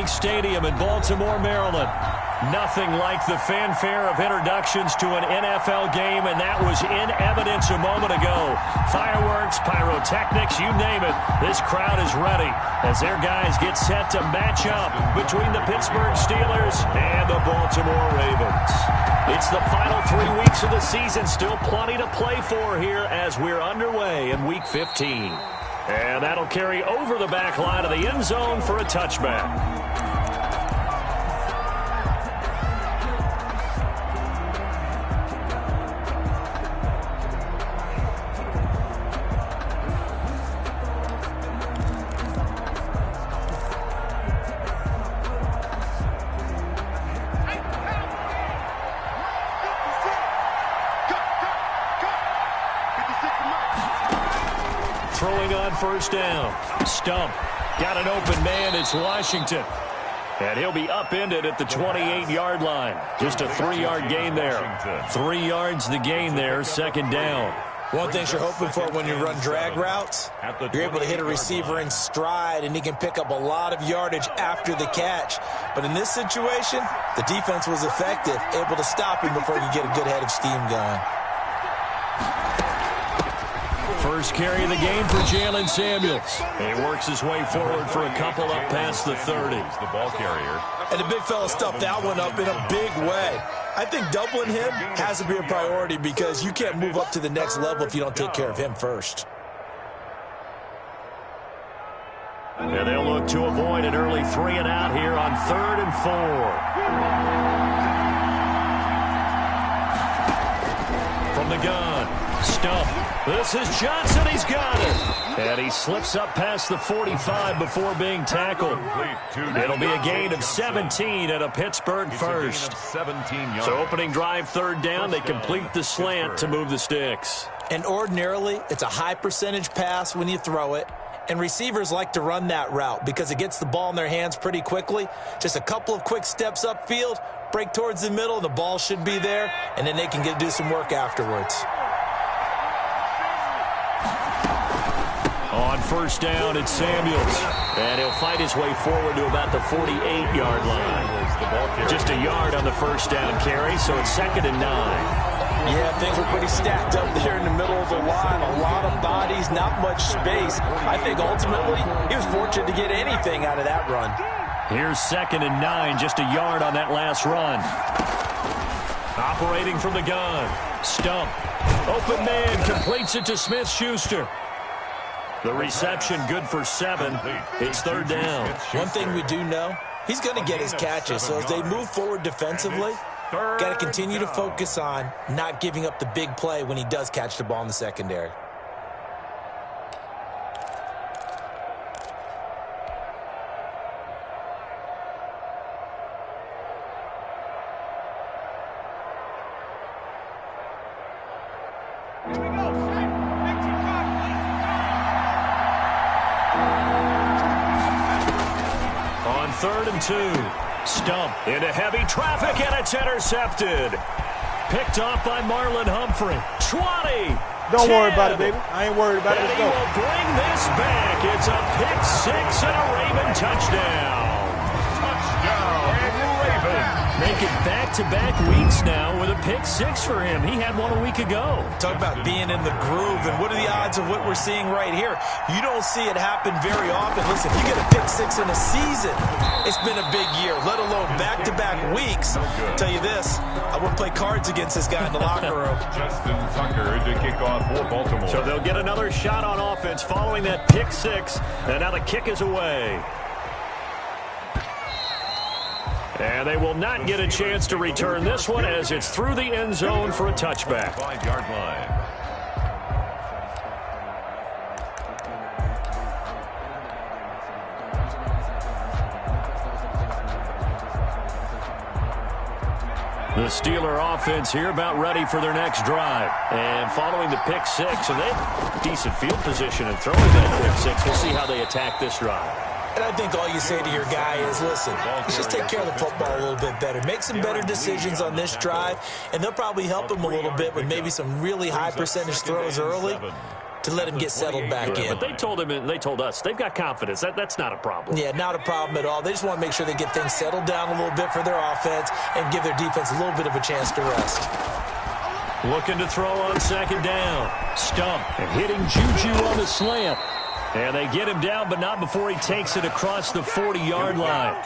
Bank Stadium in Baltimore, Maryland. Nothing like the fanfare of introductions to an NFL game, and that was in evidence a moment ago. Fireworks, pyrotechnics, you name it. This crowd is ready as their guys get set to match up between the Pittsburgh Steelers and the Baltimore Ravens. It's the final 3 weeks of the season. Still plenty to play for here as we're underway in Week 15. And that'll carry over the back line of the end zone for a touchback. Throwing on first down. Stump. Got an open man. It's Washington. And he'll be upended at the 28-yard line. Just a 3-yard gain there. 3 yards the gain there. Second down. One thing you're hoping for when you run drag routes, you're able to hit a receiver in stride, and he can pick up a lot of yardage after the catch. But in this situation, the defense was effective, able to stop him before you get a good head of steam going. First carry of the game for Jalen Samuels. He works his way forward for a couple up past the 30. The ball carrier. And the big fella stuffed that one up in a big way. I think doubling him has to be a priority because you can't move up to the next level if you don't take care of him first. And they'll look to avoid an early 3 and out here on 3rd and 4. From the gun, Stump. This is Johnson. He's got it. And he slips up past the 45 before being tackled. It'll be a gain of 17 and a Pittsburgh first. So opening drive 3rd down, they complete the slant to move the sticks. And ordinarily, it's a high percentage pass when you throw it. And receivers like to run that route because it gets the ball in their hands pretty quickly. Just a couple of quick steps upfield, break towards the middle, the ball should be there, and then they can do some work afterwards. On first down, it's Samuels. And he'll fight his way forward to about the 48-yard line. Just a yard on the first down carry, so it's 2nd and 9. Yeah, things were pretty stacked up there in the middle of the line. A lot of bodies, not much space. I think ultimately he was fortunate to get anything out of that run. Here's 2nd and 9, just a yard on that last run. Operating from the gun. Stump. Open man completes it to Smith-Schuster. The reception good for 7. It's 3rd down. One thing we do know, he's going to get his catches. So as they move forward defensively, got to continue to focus on not giving up the big play when he does catch the ball in the secondary. On 3rd and 2. Stump into heavy traffic, and it's intercepted. Picked off by Marlon Humphrey. 20. Don't 10. worry about it, baby. I ain't worried about it. And Let's he go. will bring this back. It's a pick 6 and a Raven touchdown. Touchdown, Raven. Making back-to-back weeks now with a pick 6 for him. He had one a week ago. Talk about being in the groove, and what are the odds of what we're seeing right here? You don't see it happen very often. Listen, you get a pick 6 in a season, it's been a big year, let alone back-to-back weeks. I'll tell you this, I wouldn't play cards against this guy in the locker room. Justin Tucker to kick off for Baltimore. So they'll get another shot on offense following that pick 6, and now the kick is away. And they will not get a chance to return this one as it's through the end zone for a touchback. 5-yard line. The Steeler offense here about ready for their next drive. And following the pick 6, and they have decent field position and throwing that pick 6. We'll see how they attack this drive. And I think all you say to your guy is, listen, let's just take care of the football a little bit better. Make some better decisions on this drive, and they'll probably help him a little bit with maybe some really high percentage throws early to let him get settled back in. But they told him, and they told us, they've got confidence. That's not a problem. Yeah, not a problem at all. They just want to make sure they get things settled down a little bit for their offense and give their defense a little bit of a chance to rest. Looking to throw on second down. Stump and hitting Juju on the slant. And they get him down, but not before he takes it across the 40-yard line.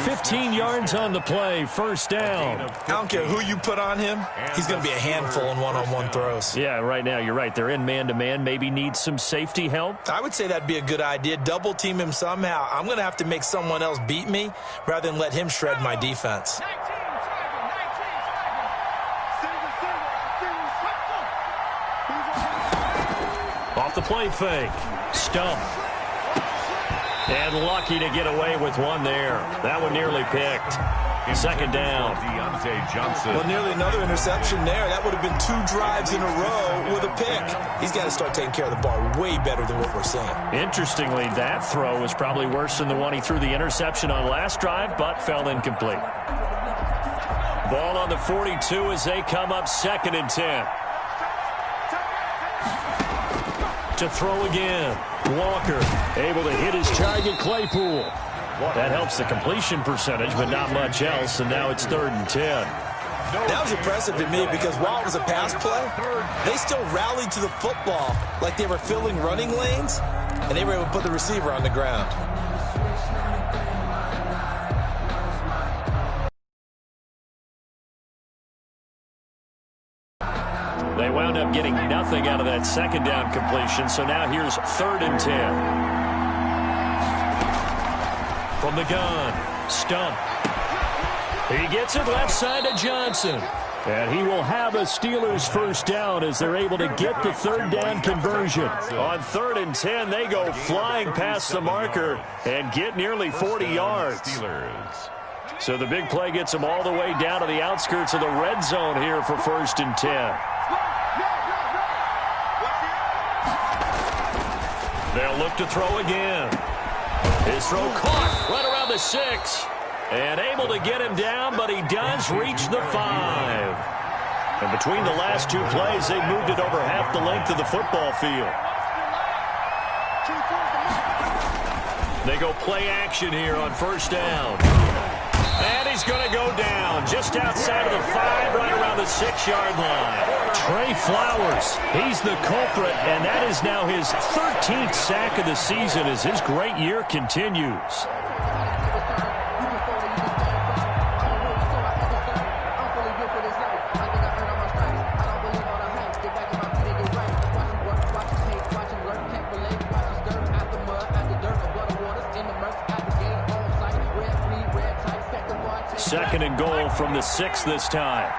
15 yards on the play, first down. I don't care who you put on him. He's going to be a handful in one-on-one throws. Yeah, right now, you're right. They're in man-to-man. Maybe need some safety help. I would say that'd be a good idea. Double team him somehow. I'm going to have to make someone else beat me rather than let him shred my defense. Off the play fake. Stump. And lucky to get away with one there. That one nearly picked. Second down. Well, nearly another interception there. That would have been 2 drives in a row with a pick. He's got to start taking care of the ball way better than what we're seeing. Interestingly, that throw was probably worse than the one he threw the interception on last drive, but fell incomplete. Ball on the 42 as they come up 2nd and 10. To throw again. Walker able to hit his target, Claypool. That helps the completion percentage, but not much else, and now it's 3rd and 10. That was impressive to me because while it was a pass play, they still rallied to the football like they were filling running lanes, and they were able to put the receiver on the ground. They wound up getting nothing out of that second down completion, so now here's 3rd and 10. From the gun, Stump. He gets it left side to Johnson. And he will have a Steelers first down as they're able to get the 3rd down conversion. On 3rd and 10, they go flying past the marker and get nearly 40 yards. So the big play gets them all the way down to the outskirts of the red zone here for 1st and 10. They'll look to throw again. His throw caught right around the 6. And able to get him down, but he does reach the 5. And between the last 2 plays, they've moved it over half the length of the football field. They go play action here on 1st down. And he's going to go down just outside of the 5, right around the 6-yard line. Trey Flowers, he's the culprit, and that is now his 13th sack of the season as his great year continues. Second and goal from the 6 this time.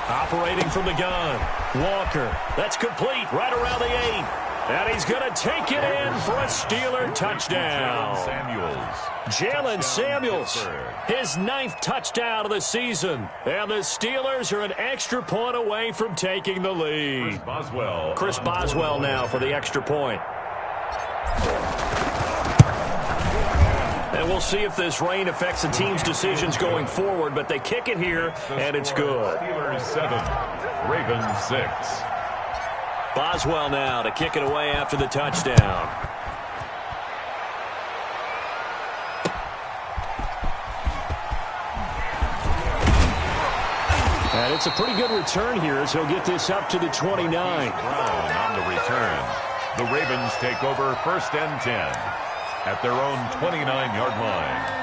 Operating from the gun. Walker. That's complete right around the 8. And he's going to take it in for a Steeler touchdown. Jalen Samuels, his 9th touchdown of the season. And the Steelers are an extra point away from taking the lead. Chris Boswell now for the extra point. And we'll see if this rain affects the team's decisions going forward, but they kick it here, and it's good. Steelers 7, Ravens 6. Boswell now to kick it away after the touchdown. And it's a pretty good return here as he'll get this up to the 29. Brown on the return. The Ravens take over 1st and 10 at their own 29-yard line.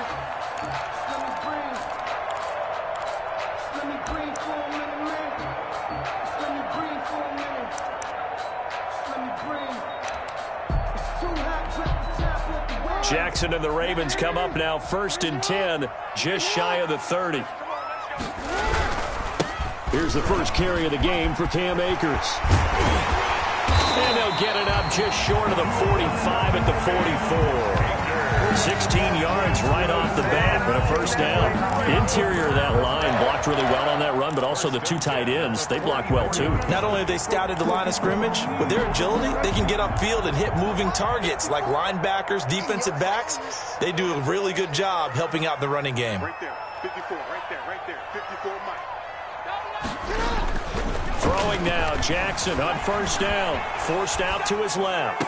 Jackson and the Ravens come up now 1st and 10, just shy of the 30. Here's the first carry of the game for Cam Akers. And they'll get it up just short of the 45 at the 44. 16 yards right off the bat, but a first down. Interior of that line blocked really well on that run, but also the 2 tight ends, they blocked well too. Not only have they scouted the line of scrimmage, with their agility, they can get upfield and hit moving targets like linebackers, defensive backs. They do a really good job helping out the running game. Right there, 54, right there. Right there, 54 Mike. Throwing now, Jackson on first down. Forced out to his left.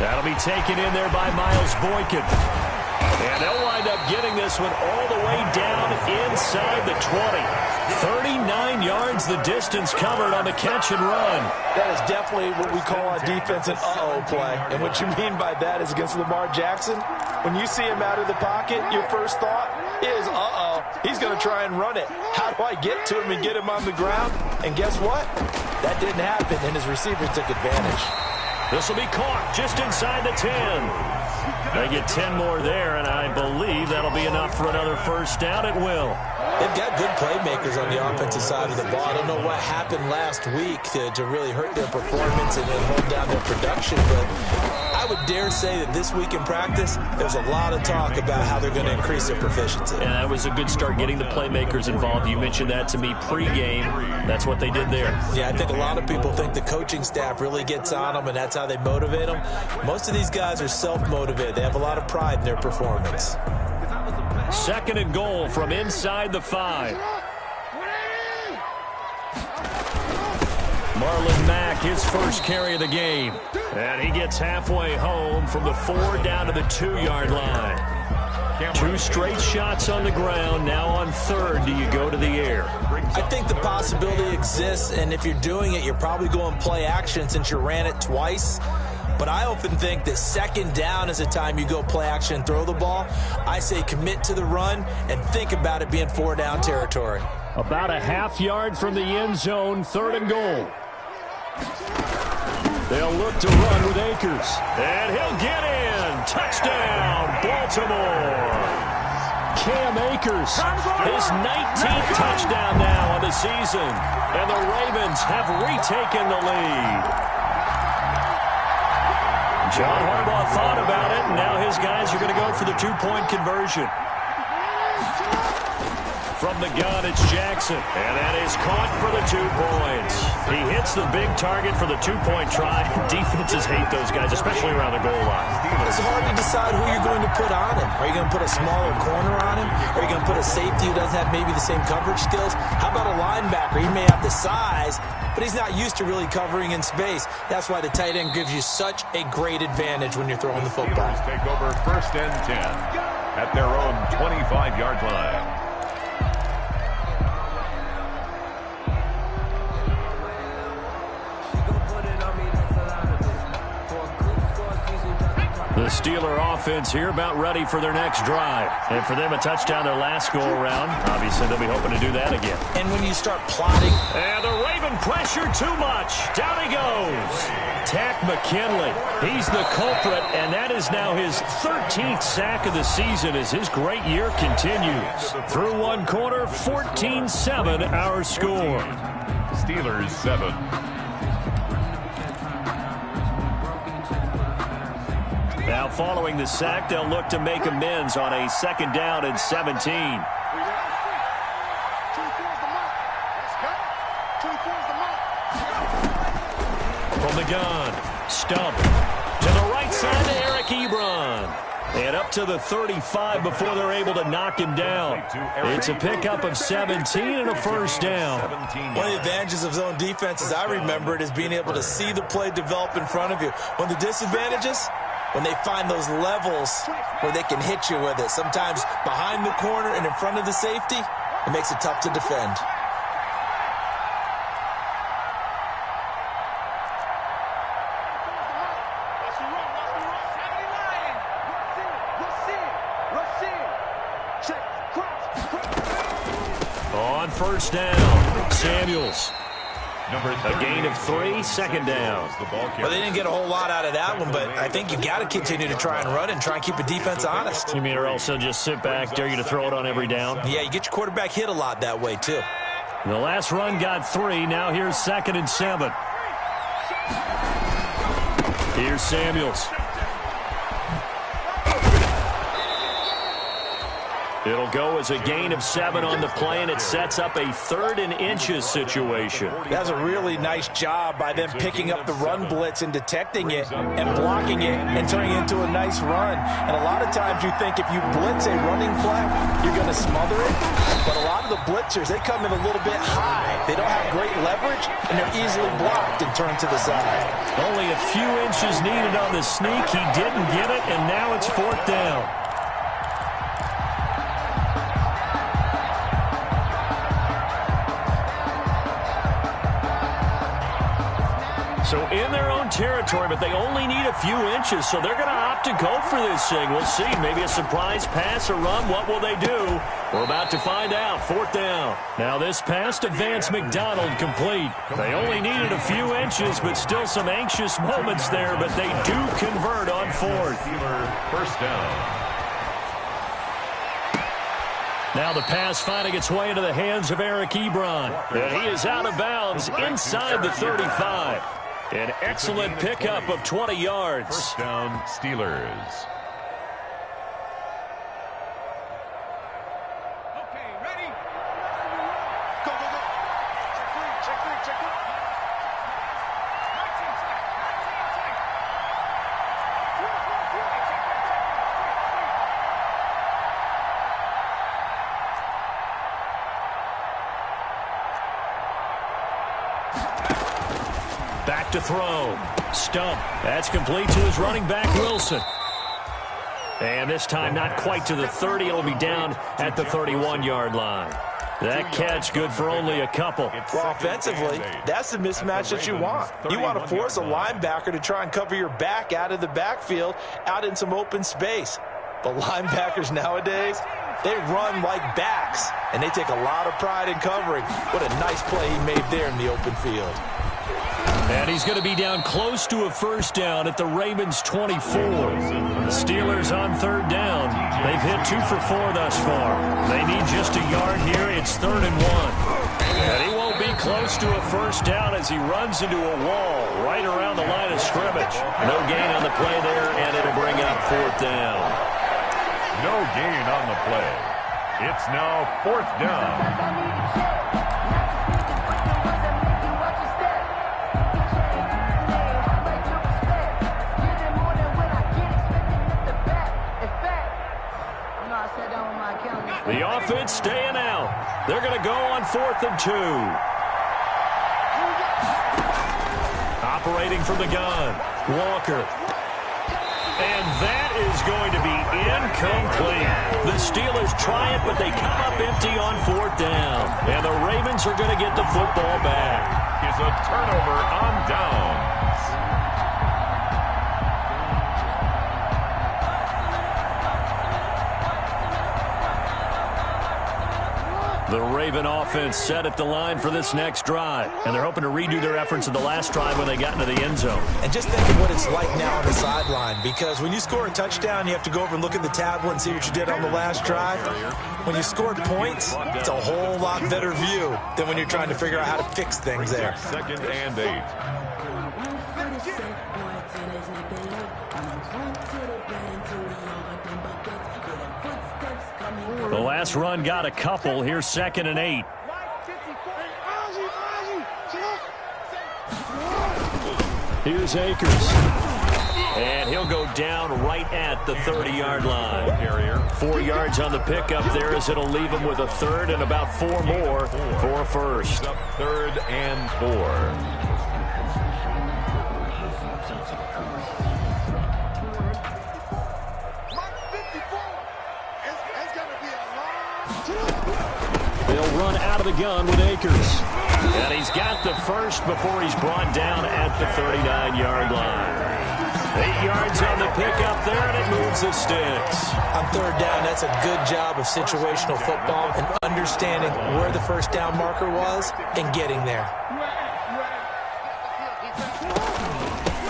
That'll be taken in there by Miles Boykin. And they'll wind up getting this one all the way down inside the 20. 39 yards the distance covered on the catch and run. That is definitely what we call on defense an uh-oh play. And what you mean by that is against Lamar Jackson, when you see him out of the pocket, your first thought is, uh-oh, he's going to try and run it. How do I get to him and get him on the ground? And guess what? That didn't happen, and his receivers took advantage. This will be caught just inside the 10. They get 10 more there, and I believe that'll be enough for another first down. It will. They've got good playmakers on the offensive side of the ball. I don't know what happened last week to really hurt their performance and then hold down their production, but I would dare say that this week in practice, there's a lot of talk about how they're going to increase their proficiency. And that was a good start getting the playmakers involved. You mentioned that to me pregame. That's what they did there. Yeah, I think a lot of people think the coaching staff really gets on them, and that's how they motivate them. Most of these guys are self-motivated. They have a lot of pride in their performance. Second and goal from inside the 5. Marlon Mack, his first carry of the game. And he gets halfway home from the 4 down to the 2-yard line. 2 straight shots on the ground. Now on third, do you go to the air? I think the possibility exists, and if you're doing it, you're probably going play action since you ran it twice. But I often think that second down is the time you go play action and throw the ball. I say commit to the run and think about it being 4 down territory. About a half yard from the end zone, third and goal. They'll look to run with Akers. And he'll get in. Touchdown, Baltimore. Cam Akers, his 19th touchdown now on the season. And the Ravens have retaken the lead. John Harbaugh thought about it, and now his guys are going to go for the 2-point conversion. From the gun, it's Jackson, and that is caught for the 2 points. He hits the big target for the 2-point try. Defenses hate those guys, especially around the goal line. It's hard to decide who you're going to put on him. Are you going to put a smaller corner on him? Are you going to put a safety who doesn't have maybe the same coverage skills? How about a linebacker? He may have the size, but he's not used to really covering in space. That's why the tight end gives you such a great advantage when you're throwing the football. Steelers take over first and 10 at their own 25-yard line. The Steeler offense here about ready for their next drive. And for them, a touchdown their last go-around. Obviously, they'll be hoping to do that again. And when you start plotting... And the Raven pressure too much. Down he goes. Tack McKinley. He's the culprit, and that is now his 13th sack of the season as his great year continues. Through one quarter, 14-7 our score. Steelers 7. Now following the sack, they'll look to make amends on a second down and 17. From the gun, Stump to the right side to Eric Ebron. And up to the 35 before they're able to knock him down. It's a pickup of 17 and a first down. One of the advantages of zone defense, as I remember it, is being able to see the play develop in front of you. One of the disadvantages, when they find those levels where they can hit you with it. Sometimes behind the corner and in front of the safety, it makes it tough to defend. On first down, Samuels. A gain of 3, second down. Well, they didn't get a whole lot out of that one, but I think you got to continue to try and run and try and keep the defense honest. You mean or else they'll just sit back, dare you to throw it on every down? Yeah, you get your quarterback hit a lot that way, too. The last run got 3. Now here's 2nd and 7. Here's Samuels. It'll go as a gain of 7 on the play, and it sets up a 3rd and inches situation. That's a really nice job by them picking up the run blitz and detecting it and blocking it and turning it into a nice run. And a lot of times you think if you blitz a running play, you're going to smother it. But a lot of the blitzers, they come in a little bit high. They don't have great leverage, and they're easily blocked and turned to the side. Only a few inches needed on the sneak. He didn't get it, and now it's 4th down. So in their own territory, but they only need a few inches, so they're going to opt to go for this thing. We'll see. Maybe a surprise pass or run. What will they do? We're about to find out. 4th down. Now this pass to Vance McDonald complete. They only needed a few inches, but still some anxious moments there, but they do convert on 4th. First down. Now the pass finding its way into the hands of Eric Ebron. And he is out of bounds inside the 35. An excellent pickup of 20 yards. First down, Steelers. Okay, ready? Go, go, go. Check three, check three. 19 tight. Back to throw. Stump. That's complete to his running back, Wilson. And this time not quite to the 30. It'll be down at the 31-yard line. That catch good for only a couple. Well, offensively, that's the mismatch that you want. You want to force a linebacker to try and cover your back out of the backfield, out in some open space. But linebackers nowadays, they run like backs, and they take a lot of pride in covering. What a nice play he made there in the open field. And he's going to be down close to a first down at the Ravens 24. The Steelers on 3rd down. They've hit 2 for 4 thus far. They need just a yard here. It's 3rd and 1. And he won't be close to a first down as he runs into a wall right around the line of scrimmage. No gain on the play there, and it'll bring up 4th down. No gain on the play. It's now 4th down. The offense staying out. They're going to go on 4th and 2. Operating from the gun. Walker. And that is going to be incomplete. The Steelers try it, but they come up empty on 4th down. And the Ravens are going to get the football back. Is a turnover on downs. The Raven offense set at the line for this next drive. And they're hoping to redo their efforts of the last drive when they got into the end zone. And just think of what it's like now on the sideline, because when you score a touchdown, you have to go over and look at the tablet and see what you did on the last drive. When you scored points, it's a whole lot better view than when you're trying to figure out how to fix things there. 2nd and 8. The last run got a couple. Here's 2nd and 8. Here's Akers. And he'll go down right at the 30-yard line. 4 yards on the pickup there as it'll leave him with a 3rd and about 4 more for a first. 3rd and 4. They'll run out of the gun with Akers. And he's got the first before he's brought down at the 39-yard line. 8 yards on the pickup there, and it moves the sticks. On 3rd down, that's a good job of situational football and understanding where the first down marker was and getting there.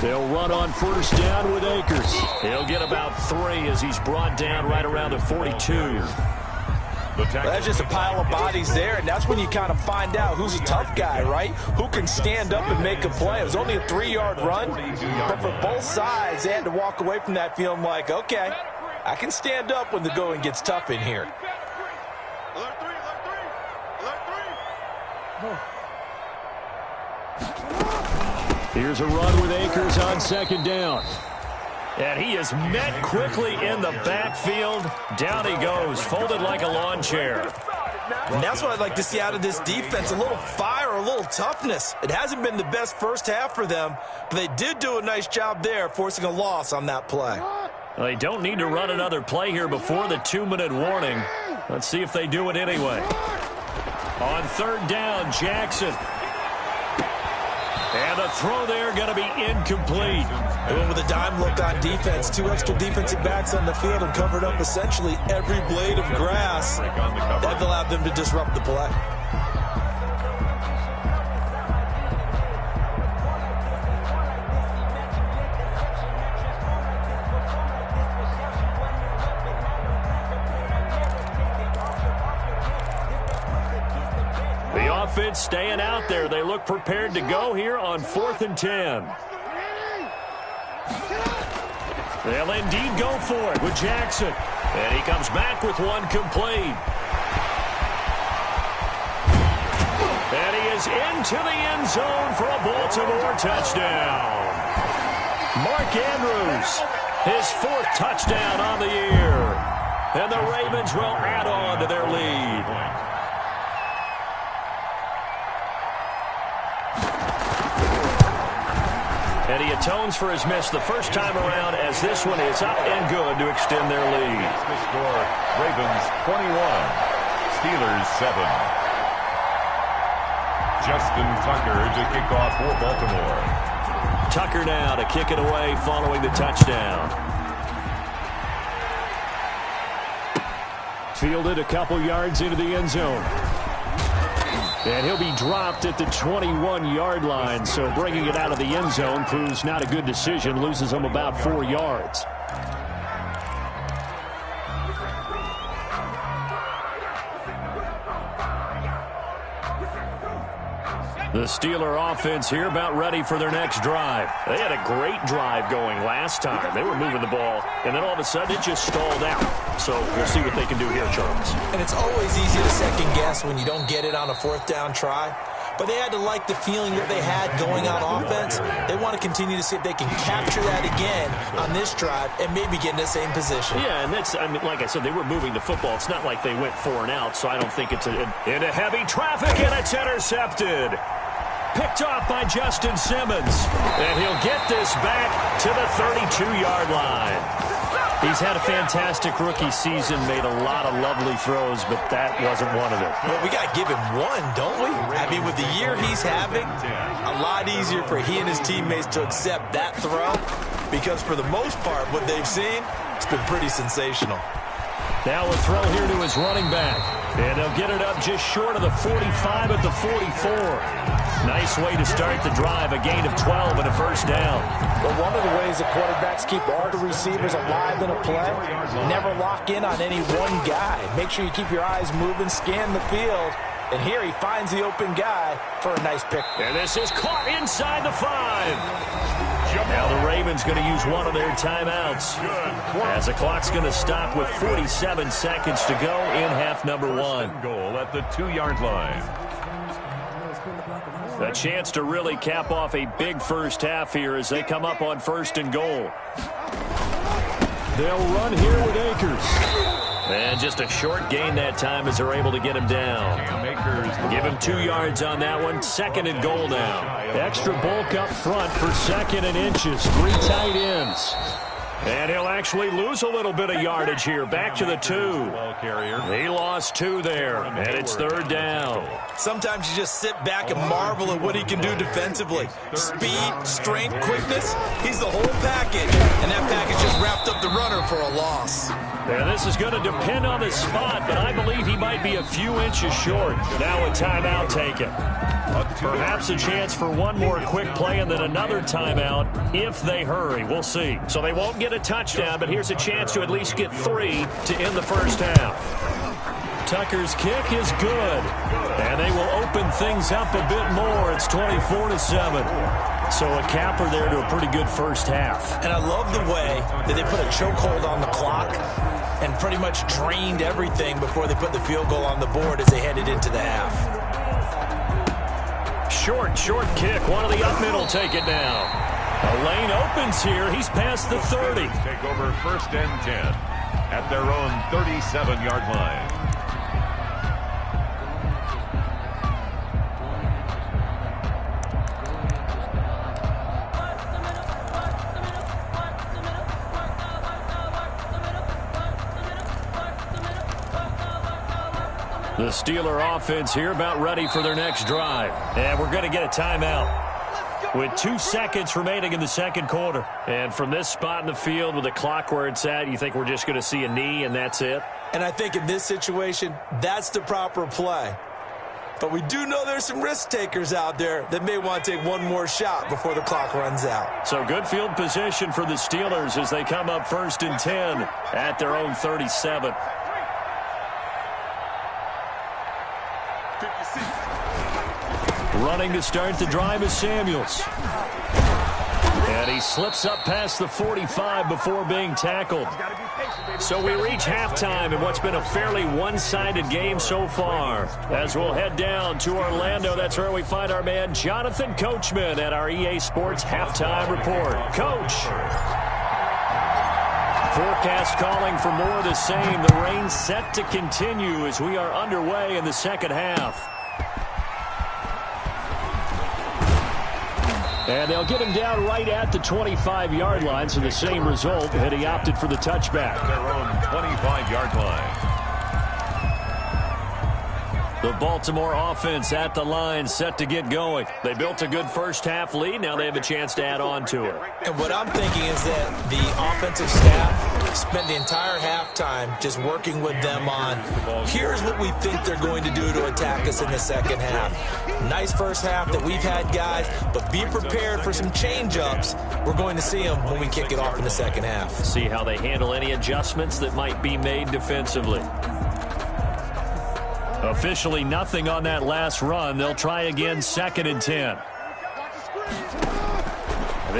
They'll run on 1st down with Akers. He'll get about 3 as he's brought down right around the 42. Well, that's just a pile of bodies there, and that's when you kind of find out who's a tough guy, right? Who can stand up and make a play. It was only a 3-yard run, but for both sides, they had to walk away from that feeling like, okay, I can stand up when the going gets tough in here. Here's a run with Akers on second down. And he is met quickly in the backfield. Down he goes, folded like a lawn chair. And that's what I'd like to see out of this defense, a little fire, a little toughness. It hasn't been the best first half for them, but they did do a nice job there, forcing a loss on that play. Well, they don't need to run another play here before the 2-minute warning. Let's see if they do it anyway. On third down, Jackson. And the throw there going to be incomplete. They went with a dime look on defense. 2 extra defensive backs on the field and covered up essentially every blade of grass. That allowed them to disrupt the play. Offense staying out there. They look prepared to go here on 4th and 10. They'll indeed go for it with Jackson. And he comes back with one complete. And he is into the end zone for a Baltimore touchdown. Mark Andrews, his 4th touchdown on the year. And the Ravens will add on to their lead. And he atones for his miss the first time around as this one is up and good to extend their lead. The score, Ravens 21, Steelers 7. Justin Tucker to kick off for Baltimore. Tucker now to kick it away following the touchdown. Fielded a couple yards into the end zone. And he'll be dropped at the 21-yard line, so bringing it out of the end zone proves not a good decision, loses him about 4 yards. The Steeler offense here about ready for their next drive. They had a great drive going last time. They were moving the ball, and then all of a sudden it just stalled out. So we'll see what they can do here, Charles. And it's always easy to second guess when you don't get it on a 4th down try. But they had to like the feeling that they had going on offense. They want to continue to see if they can capture that again on this drive and maybe get in the same position. Yeah, and that's, I mean, like I said, they were moving the football. It's not like they went 4 and out, so I don't think it's into heavy traffic, and it's intercepted. Picked off by Justin Simmons. And he'll get this back to the 32-yard line. He's had a fantastic rookie season, made a lot of lovely throws, but that wasn't one of them. Well, we got to give him one, don't we? I mean, with the year he's having, a lot easier for he and his teammates to accept that throw because for the most part, what they've seen, it's been pretty sensational. Now a throw here to his running back. And they'll get it up just short of the 45 at the 44. Nice way to start the drive, a gain of 12 and a first down. Well, one of the ways the quarterbacks keep all the receivers alive in a play, never lock in on any one guy. Make sure you keep your eyes moving, scan the field. And here he finds the open guy for a nice pick. And this is caught inside the 5. Now the Ravens going to use one of their timeouts as the clock's going to stop with 47 seconds to go in half number 1. Goal at the 2-yard line. A chance to really cap off a big first half here as they come up on 1st and goal. They'll run here with Akers. And just a short gain that time as they're able to get him down. Give him 2 yards on that one. 2nd and goal now. Extra bulk up front for 2nd and inches. 3 tight ends. And he'll actually lose a little bit of yardage here. Back to the 2. He lost 2 there. And it's 3rd down. Sometimes you just sit back and marvel at what he can do defensively. Speed, strength, quickness. He's the whole package. And that package just wrapped up the runner for a loss. And this is going to depend on the spot, but I believe he might be a few inches short. Now a timeout taken. Perhaps a chance for one more quick play and then another timeout if they hurry. We'll see. So they won't get a touchdown, but here's a chance to at least get 3 to end the first half. Tucker's kick is good. And they will open things up a bit more. It's 24-7. So a capper there to a pretty good first half. And I love the way that they put a chokehold on the clock and pretty much drained everything before they put the field goal on the board as they headed into the half. Short kick. One of the up middle take it down. A lane opens here. He's past the 30. Take over 1st and 10 at their own 37-yard line. The Steeler offense here about ready for their next drive. And we're going to get a timeout with 2 seconds remaining in the second quarter. And from this spot in the field with the clock where it's at, you think we're just going to see a knee and that's it? And I think in this situation, that's the proper play. But we do know there's some risk takers out there that may want to take one more shot before the clock runs out. So good field position for the Steelers as they come up 1st and 10 at their own 37. Running to start the drive is Samuels. And he slips up past the 45 before being tackled. So we reach halftime in what's been a fairly one-sided game so far. As we'll head down to Orlando, that's where we find our man Jonathan Coachman at our EA Sports Halftime Report. Coach. Forecast calling for more of the same. The rain set to continue as we are underway in the second half. And they'll get him down right at the 25-yard line, so the same result, and he opted for the touchback. Their own 25-yard line. The Baltimore offense at the line, set to get going. They built a good first-half lead. Now they have a chance to add on to it. And what I'm thinking is that the offensive staff spent the entire halftime just working with them on, here's what we think they're going to do to attack us in the second half. Nice first half that we've had, guys, but be prepared for some change-ups. We're going to see them when we kick it off in the second half. See how they handle any adjustments that might be made defensively. Officially nothing on that last run. They'll try again 2nd and 10.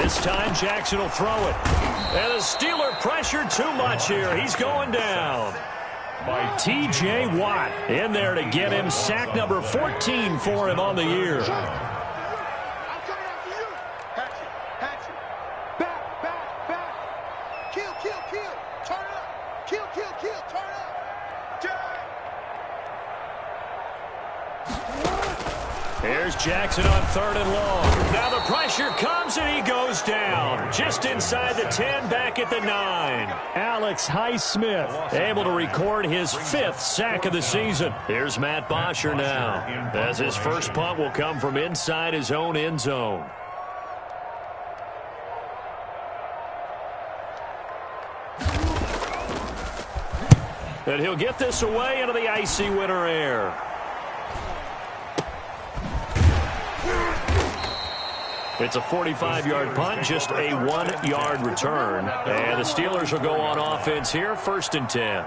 This time Jackson will throw it. And the Steeler pressure too much here. He's going down. By T.J. Watt in there to get him. Sack number 14 for him on the year. Here's Jackson on 3rd and long. Now the pressure comes and he goes down. Just inside the 10, back at the 9. Alex Highsmith able to record his 5th sack of the season. Here's Matt Bosher now, as his first punt will come from inside his own end zone. And he'll get this away into the icy winter air. It's a 45-yard punt, just a 1-yard return. And the Steelers will go on offense here, 1st and 10.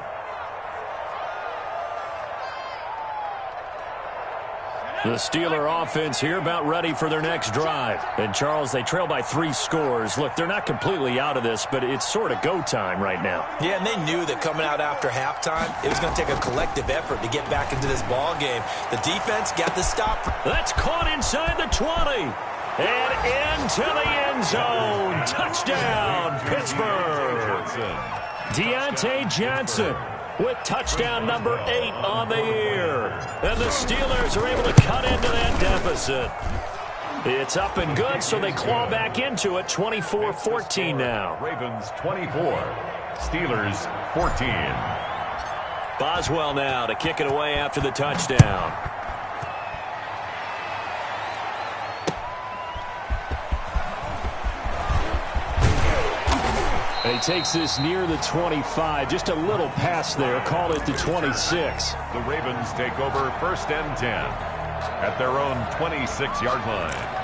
The Steeler offense here about ready for their next drive. And, Charles, they trail by 3 scores. Look, they're not completely out of this, but it's sort of go time right now. Yeah, and they knew that coming out after halftime, it was going to take a collective effort to get back into this ball game. The defense got the stop. That's caught inside the 20. And into the end zone. Touchdown, Pittsburgh. Deontay Johnson with touchdown number 8 on the year. And the Steelers are able to cut into that deficit. It's up and good, so they claw back into it. 24-14 now. Ravens 24, Steelers 14. Boswell now to kick it away after the touchdown. And he takes this near the 25. Just a little pass there. Call it the 26. The Ravens take over 1st and 10 at their own 26-yard line.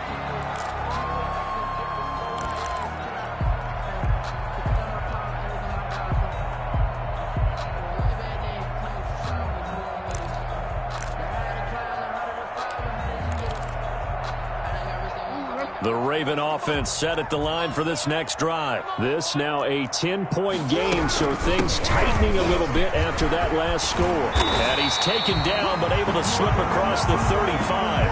The Raven offense set at the line for this next drive. This now a 10-point game, so things tightening a little bit after that last score. And he's taken down, but able to slip across the 35.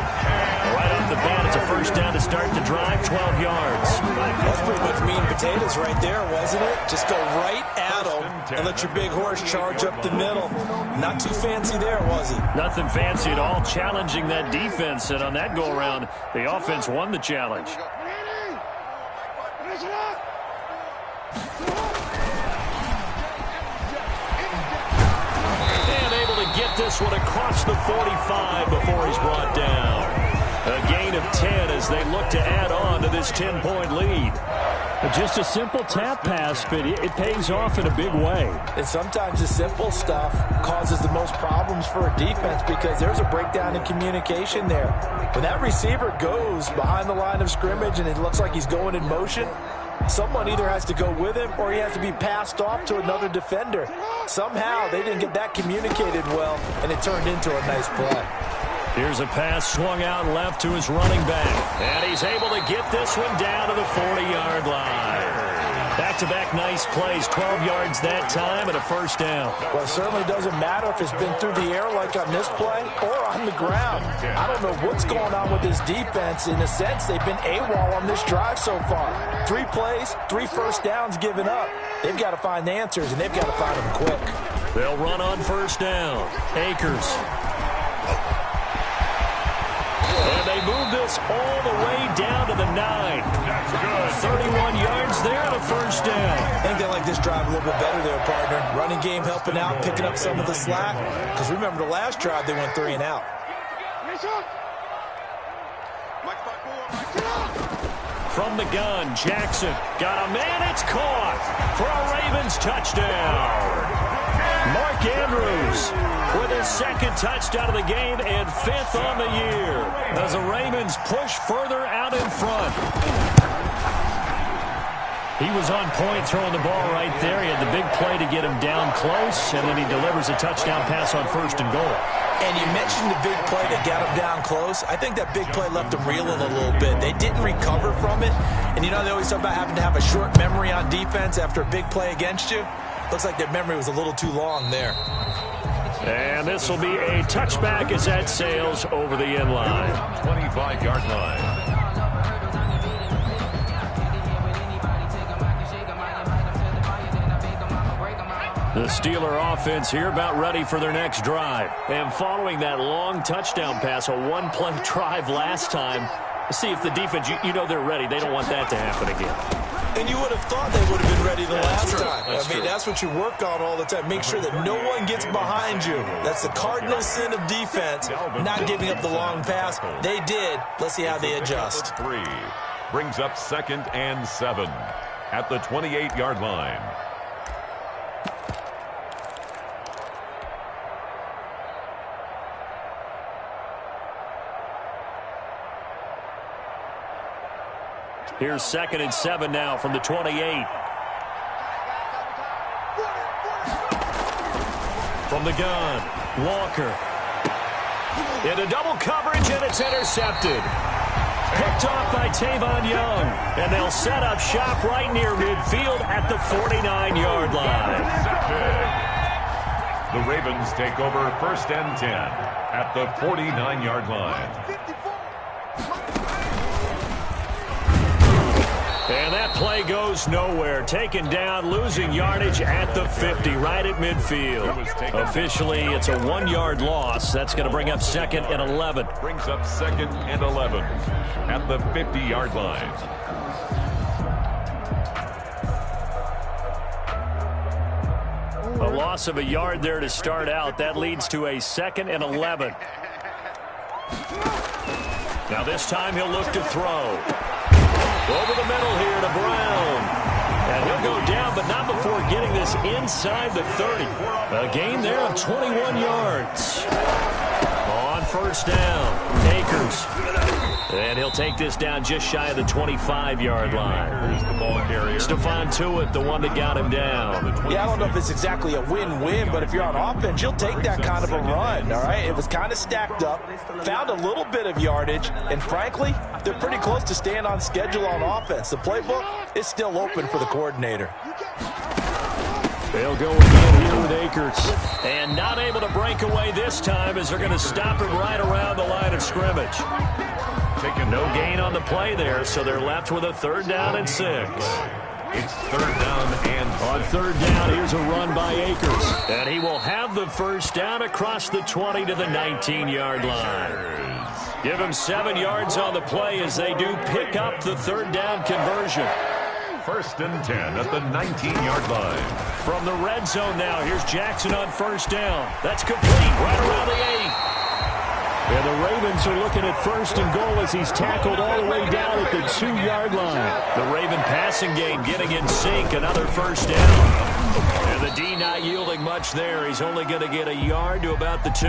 Right off the It's a first down to start the drive, 12 yards. That's pretty much meat and potatoes right there, wasn't it? Just go right at them and let your big horse charge up the middle. Not too fancy there, was he? Nothing fancy at all, challenging that defense. And on that go-around, the offense won the challenge. And able to get this one across the 45 before he's brought down. A gain of 10 as they look to add on to this 10-point lead. Just a simple tap pass, but it pays off in a big way. And sometimes the simple stuff causes the most problems for a defense because there's a breakdown in communication there. When that receiver goes behind the line of scrimmage and it looks like he's going in motion, someone either has to go with him or he has to be passed off to another defender. Somehow they didn't get that communicated well, and it turned into a nice play. Here's a pass swung out left to his running back. And he's able to get this one down to the 40-yard line. Back-to-back nice plays, 12 yards that time and a first down. Well, it certainly doesn't matter if it's been through the air like on this play or on the ground. I don't know what's going on with this defense. In a sense, they've been AWOL on this drive so far. 3 plays, 3 first downs given up. They've got to find the answers, and they've got to find them quick. They'll run on first down. Akers. And they move this all the way down to the 9. That's good. 31 yards there and a first down. I think they like this drive a little bit better there, partner. Running game helping out, picking up some of the slack. Because remember, the last drive, they went 3 and out. From the gun, Jackson got a man. It's caught for a Ravens touchdown. Mark Andrews with his second touchdown of the game and 5th on the year as the Ravens push further out in front. He was on point throwing the ball right there. He had the big play to get him down close, and then he delivers a touchdown pass on 1st and goal. And you mentioned the big play that got him down close. I think that big play left him reeling a little bit. They didn't recover from it. And you know, they always talk about having to have a short memory on defense after a big play against you. Looks like their memory was a little too long there. And this will be a touchback as that sails over the end line. 25-yard line. The Steeler offense here about ready for their next drive. And following that long touchdown pass, a one-play drive last time, see if the defense, you know they're ready. They don't want that to happen again. And you would have thought they would have been ready the last time. I mean, that's what you work on all the time. Make sure that no one gets behind you. That's the cardinal sin of defense, not giving up the long pass. They did. Let's see how they adjust. 3 brings up 2nd and 7 at the 28-yard line. Here's 2nd and 7 now from the 28. From the gun, Walker. Into double coverage, and it's intercepted. Picked off by Tavon Young. And they'll set up shop right near midfield at the 49-yard line. The Ravens take over 1st and 10 at the 49-yard line. And that play goes nowhere. Taken down, losing yardage at the 50, right at midfield. Officially, it's a 1-yard loss. That's going to bring up 2nd and 11. Brings up 2nd and 11 at the 50-yard line. A loss of a yard there to start out. That leads to a 2nd and 11. Now this time he'll look to throw. Over the middle here to Brown. And he'll go down, but not before getting this inside the 30. A gain there of 21 yards. On 1st down, Akers. And he'll take this down just shy of the 25-yard line. Here's the ball carrier. Stephon Tuitt, the one that got him down. Yeah, I don't know if it's exactly a win-win, but if you're on offense, you'll take that kind of a run, all right? It was kind of stacked up, found a little bit of yardage, and frankly, they're pretty close to staying on schedule on offense. The playbook is still open for the coordinator. They'll go again here with Akers. And not able to break away this time as they're going to stop him right around the line of scrimmage. taken. No gain on the play there, so they're left with a 3rd down and 6. It's 3rd down and 6. On 3rd down, here's a run by Akers. And he will have the 1st down across the 20 to the 19-yard line. Give him 7 yards on the play as they do pick up the 3rd down conversion. 1st and 10 at the 19-yard line. From the red zone now, here's Jackson on 1st down. That's complete right around the 8. And the Ravens are looking at 1st and goal as he's tackled all the way down at the 2-yard line. The Raven passing game getting in sync, another 1st down. And the D not yielding much there. He's only going to get a yard to about the 2.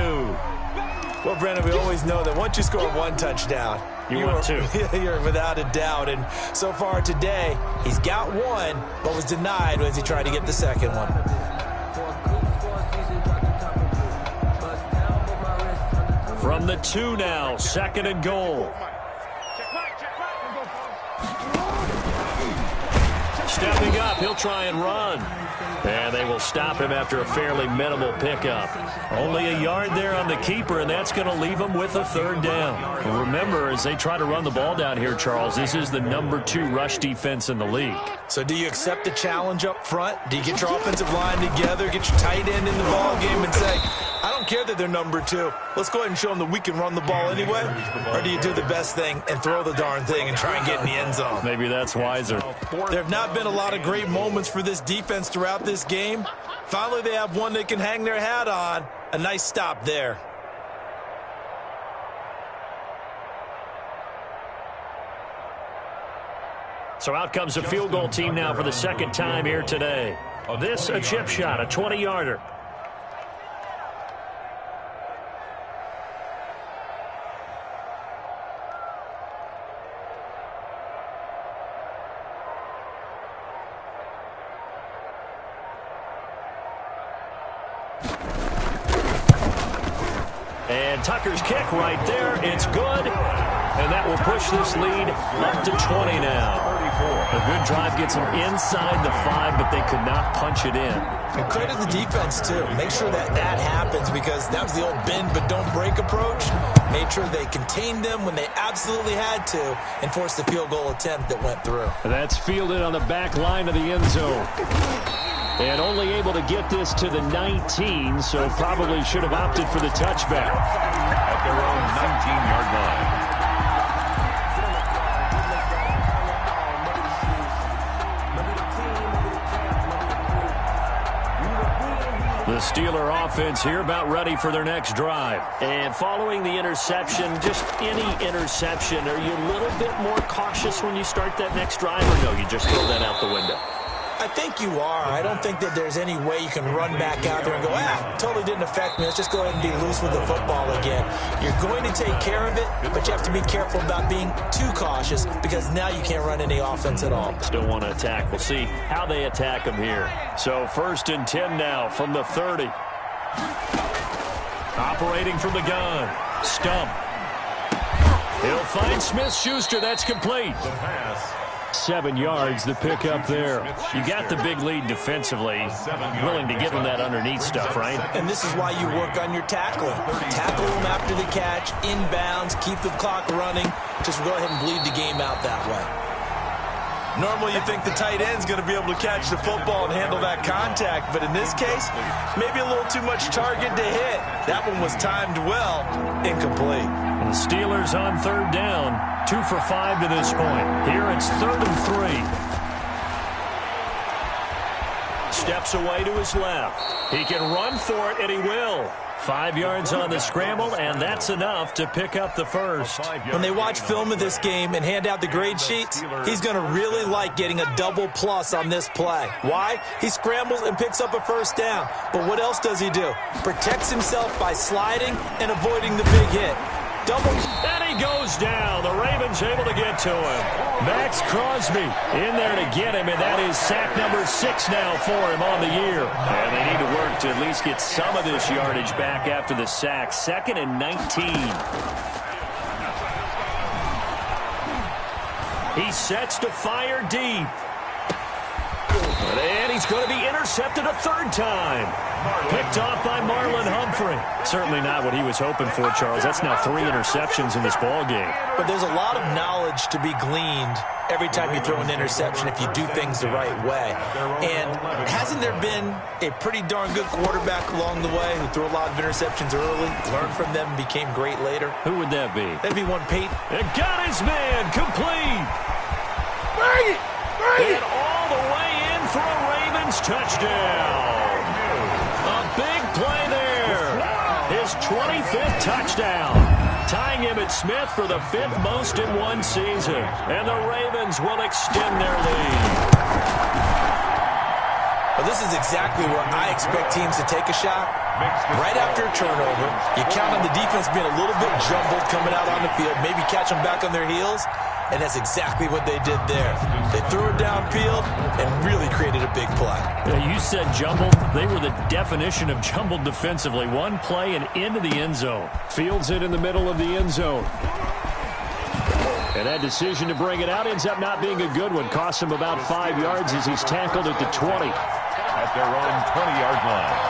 Well, Brandon, we always know that once you score 1 touchdown, want 2. You're without a doubt. And so far today, he's got 1, but was denied as he tried to get the 2nd one. From the 2 now, 2nd and goal. Stepping up, he'll try and run. And they will stop him after a fairly minimal pickup. Only a yard there on the keeper, and that's going to leave him with a 3rd down. And remember, as they try to run the ball down here, Charles, this is the number 2 rush defense in the league. So do you accept the challenge up front? Do you get your offensive line together, get your tight end in the ball game and say, I don't care that they're number 2. Let's go ahead and show them that we can run the ball anyway? Or do you do the best thing and throw the darn thing and try and get in the end zone? Maybe that's wiser. There have not been a lot of great moments for this defense throughout this game. Finally, they have one they can hang their hat on. A nice stop there. So out comes a field goal team now for the 2nd time here today. This a chip shot, a 20-yarder. And Tucker's kick right there. It's good. And that will push this lead up to 20 now. A good drive gets them inside the 5, but they could not punch it in. And credit the defense, too. Make sure that happens because that was the old bend but don't break approach. Made sure they contained them when they absolutely had to and forced the field goal attempt that went through. That's fielded on the back line of the end zone. And only able to get this to the 19, so probably should have opted for the touchback. At their own 19-yard line. The Steeler offense here about ready for their next drive. And following the interception, just any interception, are you a little bit more cautious when you start that next drive, or no, you just throw that out the window? I think you are. I don't think that there's any way you can run back out there and go, totally didn't affect me. Let's just go ahead and be loose with the football again. You're going to take care of it, but you have to be careful about being too cautious because now you can't run any offense at all. Still want to attack. We'll see how they attack them here. So 1st and 10 now from the 30. Operating from the gun. Stump. He'll find Smith-Schuster. That's complete. The pass. 7 yards, the pickup there. You got the big lead defensively. Willing to give them that underneath stuff, right? And this is why you work on your tackling. Tackle them after the catch, inbounds, keep the clock running. Just go ahead and bleed the game out that way. Normally you think the tight end's going to be able to catch the football and handle that contact, but in this case, maybe a little too much target to hit. That one was timed well, incomplete. And the Steelers on 3rd down, 2 for 5 to this point. Here it's 3rd and 3. Steps away to his left. He can run for it, and he will. 5 yards on the scramble, and that's enough to pick up the 1st. When they watch film of this game and hand out the grade sheets, he's going to really like getting a double plus on this play. Why? He scrambles and picks up a 1st down. But what else does he do? Protects himself by sliding and avoiding the big hit. Double. And he goes down. The Ravens able to get to him. Max Crosby in there to get him, and that is sack number 6 now for him on the year. And they need to work to at least get some of this yardage back after the sack. 2nd and 19. He sets to fire deep. And he's going to be intercepted a third time. Picked off by Marlon Humphrey. Certainly not what he was hoping for, Charles. That's now 3 interceptions in this ball game. But there's a lot of knowledge to be gleaned every time you throw an interception if you do things the right way. And hasn't there been a pretty darn good quarterback along the way who threw a lot of interceptions early, learned from them, and became great later? Who would that be? That'd be one Peyton. And got his man complete. Bring it! Bring And it! all the way in for a Ravens touchdown. A big play there. His 25th touchdown. Tying Emmitt Smith for the 5th most in one season. And the Ravens will extend their lead. Well, this is exactly where I expect teams to take a shot. Right after a turnover, you count on the defense being a little bit jumbled coming out on the field, maybe catch them back on their heels, and that's exactly what they did there. They threw it downfield and really created a big play. You said jumbled. They were the definition of jumbled defensively. One play and into the end zone. Fields it in the middle of the end zone. And that decision to bring it out ends up not being a good one. Cost him about 5 yards as he's tackled at the 20. At their own 20-yard line.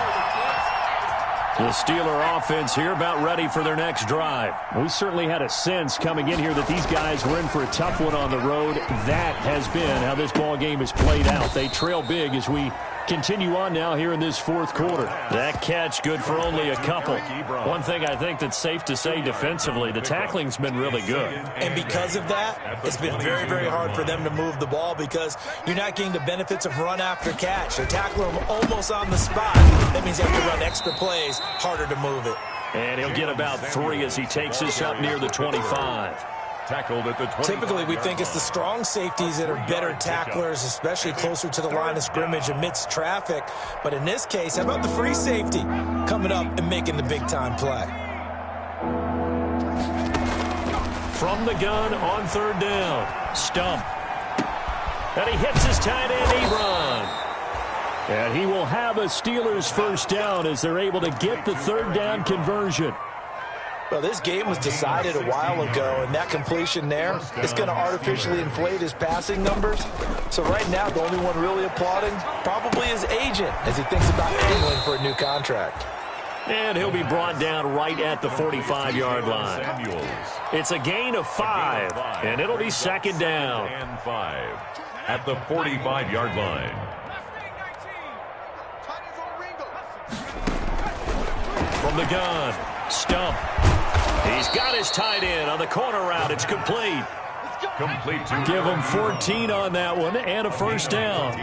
The Steeler offense here about ready for their next drive. We certainly had a sense coming in here that these guys were in for a tough one on the road. That has been how this ball game has played out. They trail big as we continue on now here in this 4th quarter. That catch good for only a couple. One thing I think that's safe to say defensively, the tackling's been really good. And because of that, it's been very, very hard for them to move the ball because you're not getting the benefits of run after catch. They're tackling them almost on the spot. That means you have to run extra plays, harder to move it. And he'll get about 3 as he takes this up near the 25. Tackled at the 20. Typically, we think it's the strong safeties that are better tacklers, especially closer to the line of scrimmage amidst traffic. But in this case, how about the free safety coming up and making the big-time play? From the gun on 3rd down. Stump. And he hits his tight end Ebron. And he will have a Steelers first down as they're able to get the 3rd down conversion. Well, this game was decided a while ago, and that completion there is going to artificially inflate his passing numbers. So right now, the only one really applauding probably his agent as he thinks about angling for a new contract. And he'll be brought down right at the 45-yard line. It's a gain of 5, and it'll be 2nd down. And 5 at the 45-yard line. From the gun, Stump. He's got his tight end on the corner route. It's complete. Complete to Give him 14 on that one and a first down.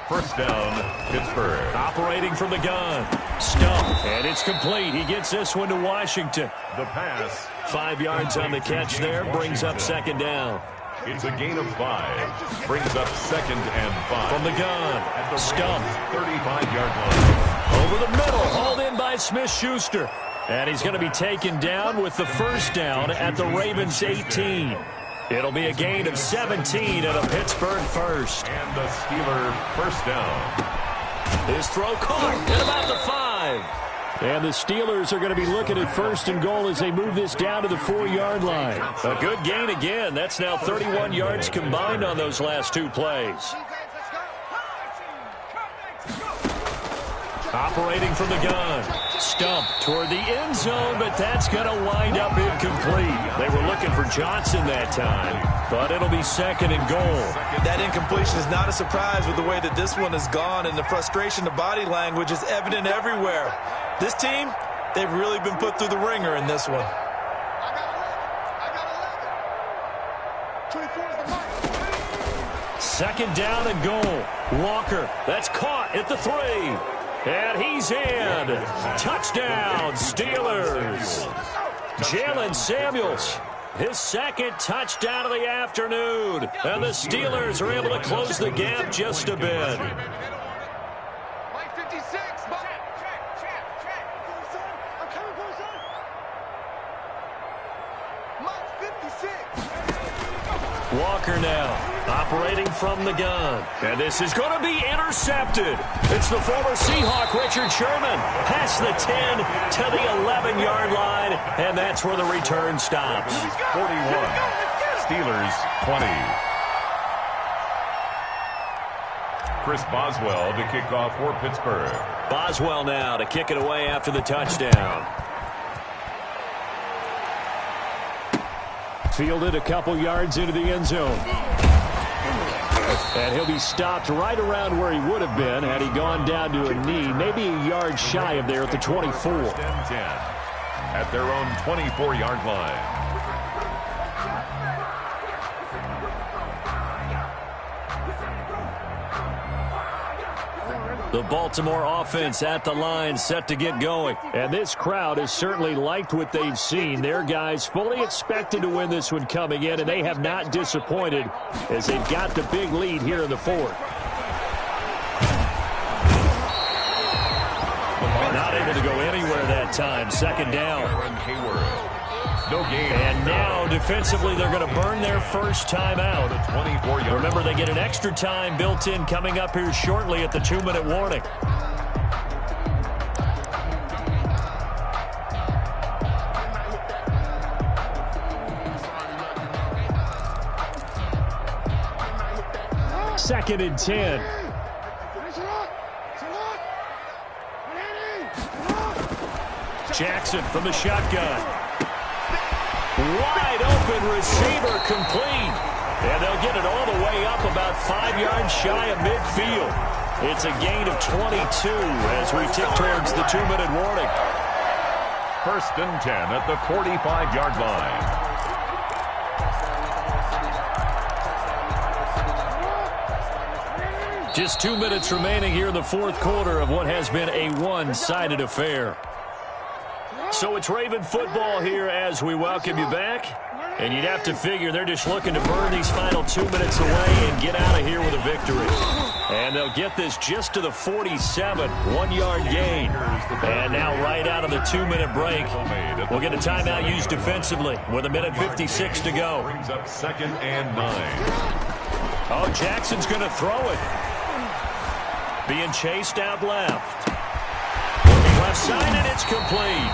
First down, Pittsburgh. Operating from the gun. Stump. And it's complete. He gets this one to Washington. The pass. 5 yards on the catch there. Brings up 2nd down. It's a gain of 5. Brings up 2nd and 5. From the gun. Stump. 35-yard line. Over the middle. Hauled in by Smith-Schuster. And he's going to be taken down with the first down at the Ravens 18. It'll be a gain of 17 and a Pittsburgh first. And the Steeler first down. His throw caught at about the 5. And the Steelers are going to be looking at 1st and goal as they move this down to the 4-yard line. A good gain again. That's now 31 yards combined on those last 2 plays. Operating from the gun. Stump toward the end zone, but that's going to wind up incomplete. They were looking for Johnson that time, but it'll be 2nd and goal. That incompletion is not a surprise with the way that this one has gone, and the frustration, the body language is evident everywhere. This team, they've really been put through the ringer in this one. I got 11. 24 is the mark. 2nd down and goal. Walker, that's caught at the 3. And he's in. Touchdown, Steelers. Jalen Samuels, his 2nd touchdown of the afternoon. And the Steelers are able to close the gap just a bit. Mike 56. I'm coming for you, son. Mike 56. Walker now. Operating from the gun. And this is going to be intercepted. It's the former Seahawk, Richard Sherman. Past the 10 to the 11-yard line. And that's where the return stops. 41. Steelers 20. Chris Boswell to kick off for Pittsburgh. Boswell now to kick it away after the touchdown. Fielded a couple yards into the end zone. And he'll be stopped right around where he would have been had he gone down to a knee, maybe a yard shy of there at the 24. 1st and 10 at their own 24-yard line. The Baltimore offense at the line, set to get going. And this crowd has certainly liked what they've seen. Their guys fully expected to win this one coming in, and they have not disappointed as they've got the big lead here in the fourth. Not able to go anywhere that time. 2nd down. No gain. And now, defensively, they're going to burn their first time out. Remember, they get an extra time built in coming up here shortly at the 2-minute warning. Second and 10. Jackson from the shotgun. Wide open receiver complete. And they'll get it all the way up about 5 yards shy of midfield. It's a gain of 22 as we tick towards the 2-minute warning. 1st and 10 at the 45-yard line. Just 2 minutes remaining here in the fourth quarter of what has been a one-sided affair. So it's Raven football here as we welcome you back. And you'd have to figure they're just looking to burn these final 2 minutes away and get out of here with a victory. And they'll get this just to the 47, 1-yard gain. And now right out of the 2-minute break, we'll get a timeout used defensively with 1:56 to go. Brings up 2nd and 9. Oh, Jackson's going to throw it. Being chased out left. Looking left side, and it's complete.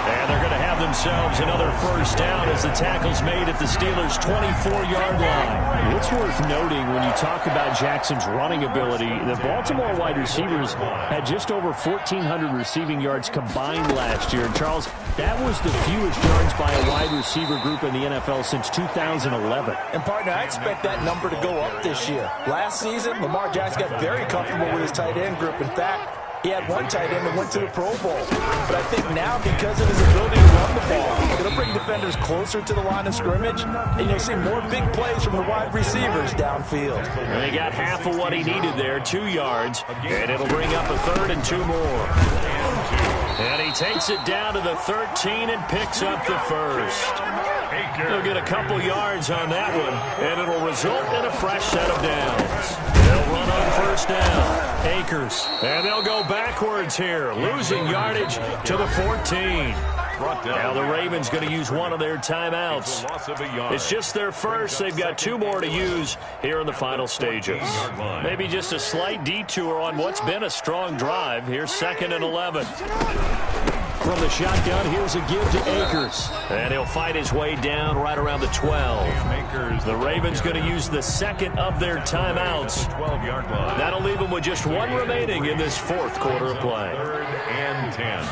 And they're going to have themselves another first down as the tackle's made at the Steelers' 24-yard line. It's worth noting when you talk about Jackson's running ability, the Baltimore wide receivers had just over 1,400 receiving yards combined last year. And, Charles, that was the fewest yards by a wide receiver group in the NFL since 2011. And, partner, I expect that number to go up this year. Last season, Lamar Jackson got very comfortable with his tight end group. In fact, he had one tight end that went to the Pro Bowl. But I think now, because of his ability to run the ball, it'll bring defenders closer to the line of scrimmage, and you'll see more big plays from the wide receivers downfield. And he got half of what he needed there, 2 yards, and it'll bring up a 3rd and 2 more. And he takes it down to the 13 and picks up the first. He'll get a couple yards on that one, and it'll result in a fresh set of downs. They'll run on first down. Akers. And they'll go backwards here, losing yardage to the 14. Now the Ravens going to use one of their timeouts. It's just their first. They've got 2 more to use here in the final stages. Maybe just a slight detour on what's been a strong drive. Here's 2nd and 11. From the shotgun, here's a give to Akers. And he'll fight his way down right around the 12. The Ravens going to use the 2nd of their timeouts. That'll leave them with just 1 remaining in this fourth quarter of play. 3rd and 10.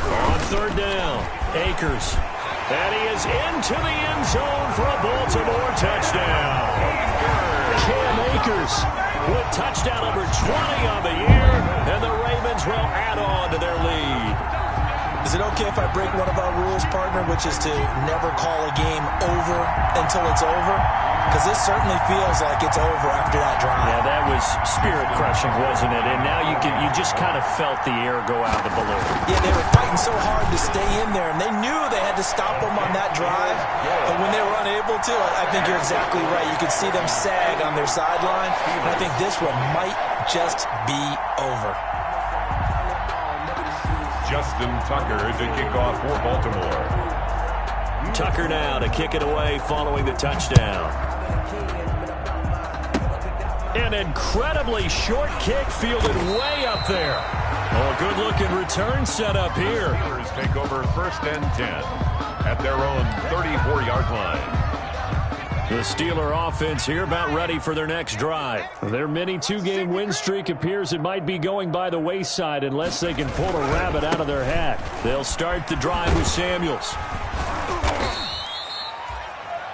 On 3rd down, Akers. And he is into the end zone for a Baltimore touchdown. Cam Akers with touchdown number 20 on the year, and the Ravens will add on to their lead. Is it okay if I break one of our rules, partner, which is to never call a game over until it's over? Because this certainly feels like it's over after that drive. Yeah, that was spirit-crushing, wasn't it? And now you just kind of felt the air go out of the balloon. Yeah, they were fighting so hard to stay in there, and they knew they had to stop them on that drive. But when they were unable to, I think you're exactly right. You could see them sag on their sideline, and I think this one might just be over. Justin Tucker to kick off for Baltimore. Tucker now to kick it away following the touchdown. An incredibly short kick fielded way up there. Oh, good-looking return set up here. Take over 1st and 10 at their own 34-yard line. The Steeler offense here about ready for their next drive. Their mini two-game win streak appears it might be going by the wayside unless they can pull a rabbit out of their hat. They'll start the drive with Samuels.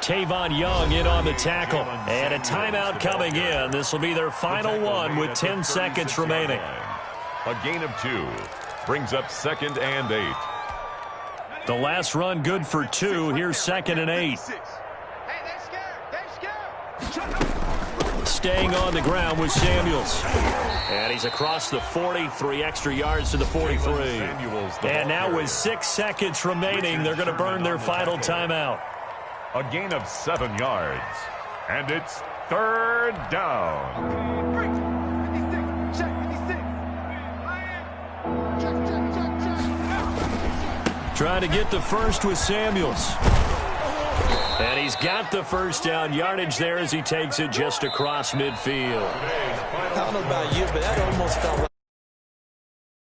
Tavon Young in on the tackle. And a timeout coming in. This will be their final one with 10 seconds remaining. A gain of 2 brings up 2nd and 8. The last run good for 2. Here's 2nd and 8. Staying on the ground with Samuels. And he's across the 40, 3 extra yards to the 43. And now with 6 seconds remaining, they're going to burn their final timeout. A gain of 7 yards. And it's 3rd down. Trying to get the first with Samuels. And he's got the first down yardage there as he takes it just across midfield. I don't know about you, but that almost felt like